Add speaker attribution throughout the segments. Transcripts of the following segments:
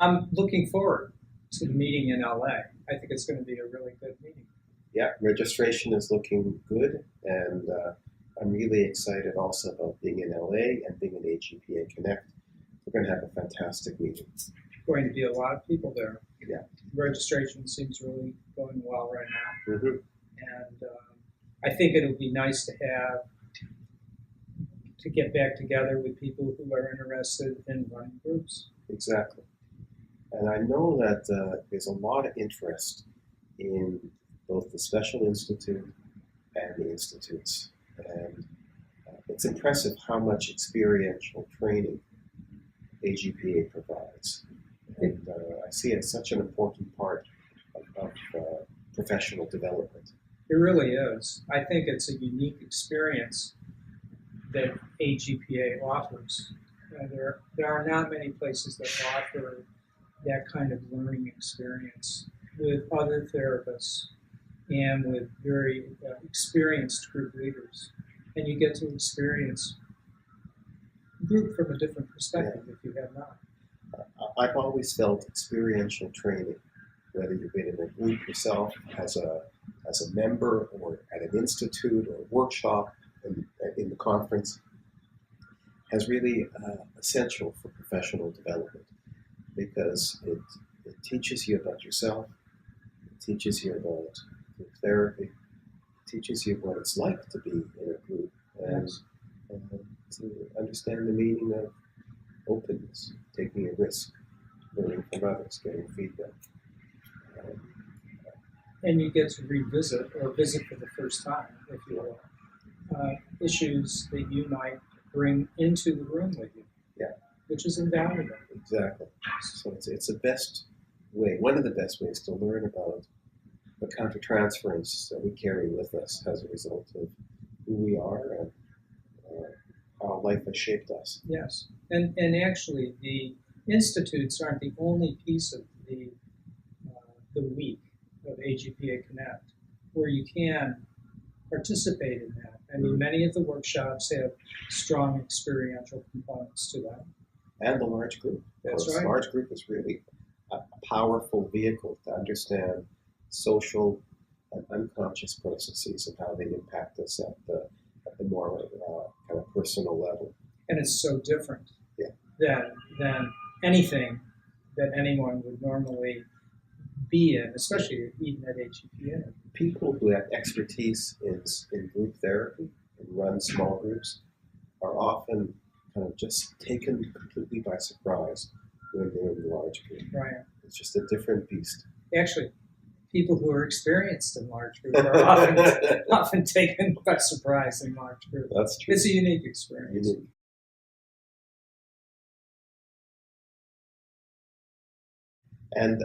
Speaker 1: I'm looking forward to the meeting in LA. I think it's going to be a really good meeting.
Speaker 2: Yeah, registration is looking good, and I'm really excited also about being in LA and being in AGPA Connect. We're going to have a fantastic meeting.
Speaker 1: Going to be a lot of people there.
Speaker 2: Yeah.
Speaker 1: Registration seems really going well right now.
Speaker 2: Mm-hmm.
Speaker 1: And I think it'll be nice to get back together with people who are interested in running groups.
Speaker 2: Exactly. And I know that there's a lot of interest in both the Special Institute and the institutes. And it's impressive how much experiential training AGPA provides. And I see it as such an important part of professional development.
Speaker 1: It really is. I think it's a unique experience that AGPA offers. There are not many places that offer that kind of learning experience with other therapists and with very experienced group leaders. And you get to experience group from a different perspective if you have not.
Speaker 2: I've always felt experiential training, whether you've been in a group yourself as a member or at an institute or a workshop in the conference, as really essential for professional development, because it teaches you about yourself, it teaches you about group therapy, it teaches you what it's like to be in a group, and to understand the meaning of openness, taking a risk, learning from others, getting feedback.
Speaker 1: And you get to revisit or visit for the first time, if you will, issues that you might bring into the room with you.
Speaker 2: Yeah.
Speaker 1: Which is invaluable.
Speaker 2: Exactly. So it's the best way, one of the best ways to learn about the countertransference that we carry with us as a result of who we are and how life has shaped us.
Speaker 1: Yes. And actually, the institutes aren't the only piece of the week of AGPA Connect where you can participate in that. I mean, many of the workshops have strong experiential components to them.
Speaker 2: And the large group.
Speaker 1: That's right.
Speaker 2: Large group is really a powerful vehicle to understand social and unconscious processes and how they impact us at the more kind of personal level.
Speaker 1: And it's so different than anything that anyone would normally be in, especially even at AGPA.
Speaker 2: People who have expertise in group therapy and run small groups are often kind of just taken completely by surprise when they're in the large group.
Speaker 1: Right.
Speaker 2: It's just a different beast.
Speaker 1: Actually, people who are experienced in large groups are often taken by surprise in large groups.
Speaker 2: That's true.
Speaker 1: It's a unique experience.
Speaker 2: Unique. And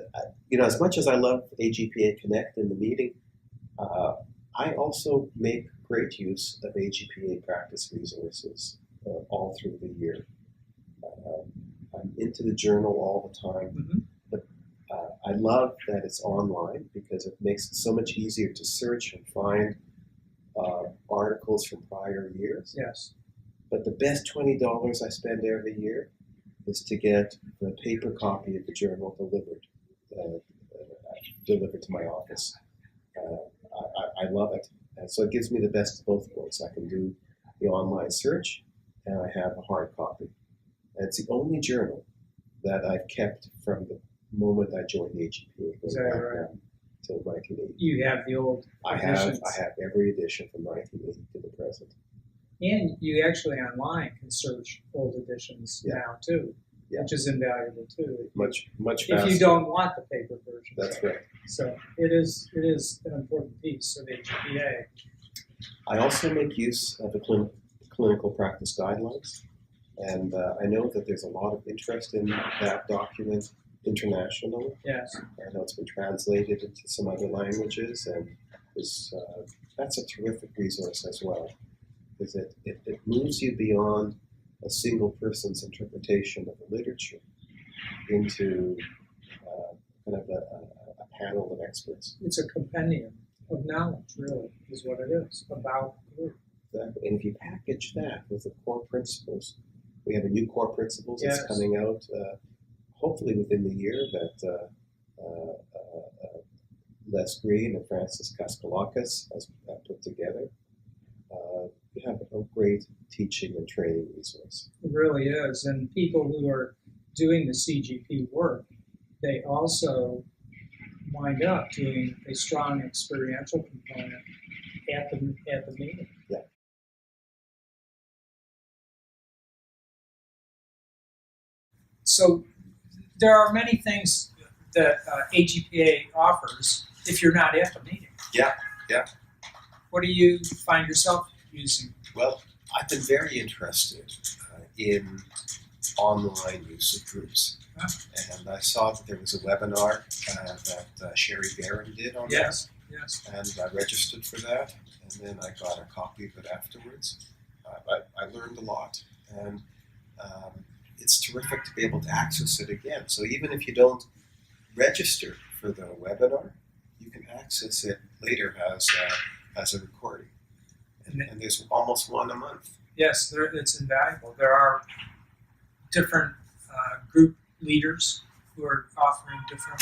Speaker 2: as much as I love AGPA Connect in the meeting, I also make great use of AGPA practice resources all through the year. I'm into the journal all the time, but I love that it's online because it makes it so much easier to search and find articles from prior years.
Speaker 1: Yes.
Speaker 2: But the best $20 I spend every year is to get the paper copy of the journal delivered to my office. I love it. And so it gives me the best of both worlds. I can do the online search, and I have a hard copy. And it's the only journal that I've kept from the moment I joined AGPA.
Speaker 1: Is that right?
Speaker 2: Till 1980.
Speaker 1: You have the old editions.
Speaker 2: I have every edition from 1980 to the present.
Speaker 1: And you actually online can search old editions now too, which is invaluable too.
Speaker 2: Much faster.
Speaker 1: If you don't want the paper version.
Speaker 2: That's right.
Speaker 1: So it is an important piece of AGPA.
Speaker 2: I also make use of the clinical practice guidelines, and I know that there's a lot of interest in that document internationally.
Speaker 1: Yes.
Speaker 2: I know it's been translated into some other languages, and that's a terrific resource as well, because it moves you beyond a single person's interpretation of the literature into kind of a panel of experts.
Speaker 1: It's a compendium of knowledge, really, is what it is, about the group.
Speaker 2: Exactly. And if you package that with the core principles, we have a new core principles that's coming out hopefully within the year that Les Green and Francis Kaskalakis has put together. We have a great teaching and training resource.
Speaker 1: It really is. And people who are doing the CGP work, they also wind up doing a strong experiential component at the meeting.
Speaker 2: Yeah.
Speaker 1: So there are many things that AGPA offers if you're not at the meeting.
Speaker 2: Yeah.
Speaker 1: What do you find yourself using?
Speaker 2: Well, I've been very interested in online use of groups.
Speaker 1: Huh?
Speaker 2: And I saw that there was a webinar that Sherry Barron did on
Speaker 1: Yes.
Speaker 2: that, and I registered for that, and then I got a copy of it afterwards. I learned a lot, and it's terrific to be able to access it again. So even if you don't register for the webinar, you can access it later as a recording. And there's almost one a month.
Speaker 1: Yes, it's invaluable. There are different group leaders who are offering different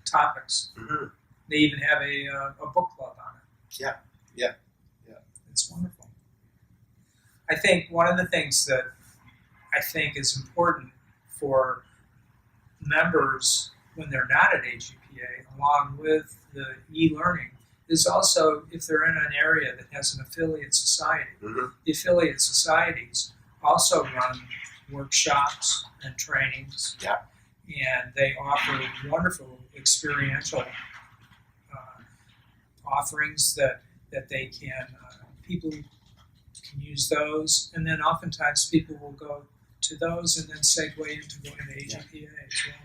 Speaker 1: topics.
Speaker 2: Mm-hmm.
Speaker 1: They even have a book club on it.
Speaker 2: Yeah.
Speaker 1: It's wonderful. I think one of the things that I think is important for members when they're not at AGPA, along with the e-learning, is also if they're in an area that has an affiliate society.
Speaker 2: Mm-hmm.
Speaker 1: The affiliate societies also run workshops and trainings.
Speaker 2: Yeah.
Speaker 1: And they offer wonderful experiential offerings that they can, people can use those, and then oftentimes people will go to those and then segue into going to AGPA as well.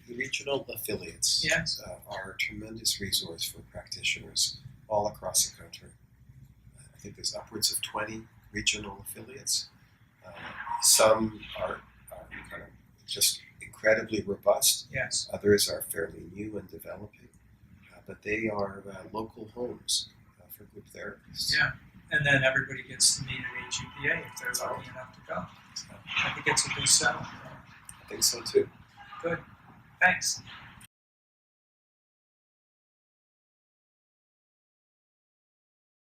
Speaker 2: The regional affiliates
Speaker 1: Yes.
Speaker 2: are a tremendous resource for practitioners all across the country. I think there's upwards of 20 regional affiliates. Some are kind of just incredibly robust.
Speaker 1: Yes.
Speaker 2: Others are fairly new and developing, but they are local homes for group therapists.
Speaker 1: Yeah. And then everybody gets to meet at AGPA if they're lucky enough to go. So I think it's a good setup.
Speaker 2: I think so too.
Speaker 1: Good. Thanks.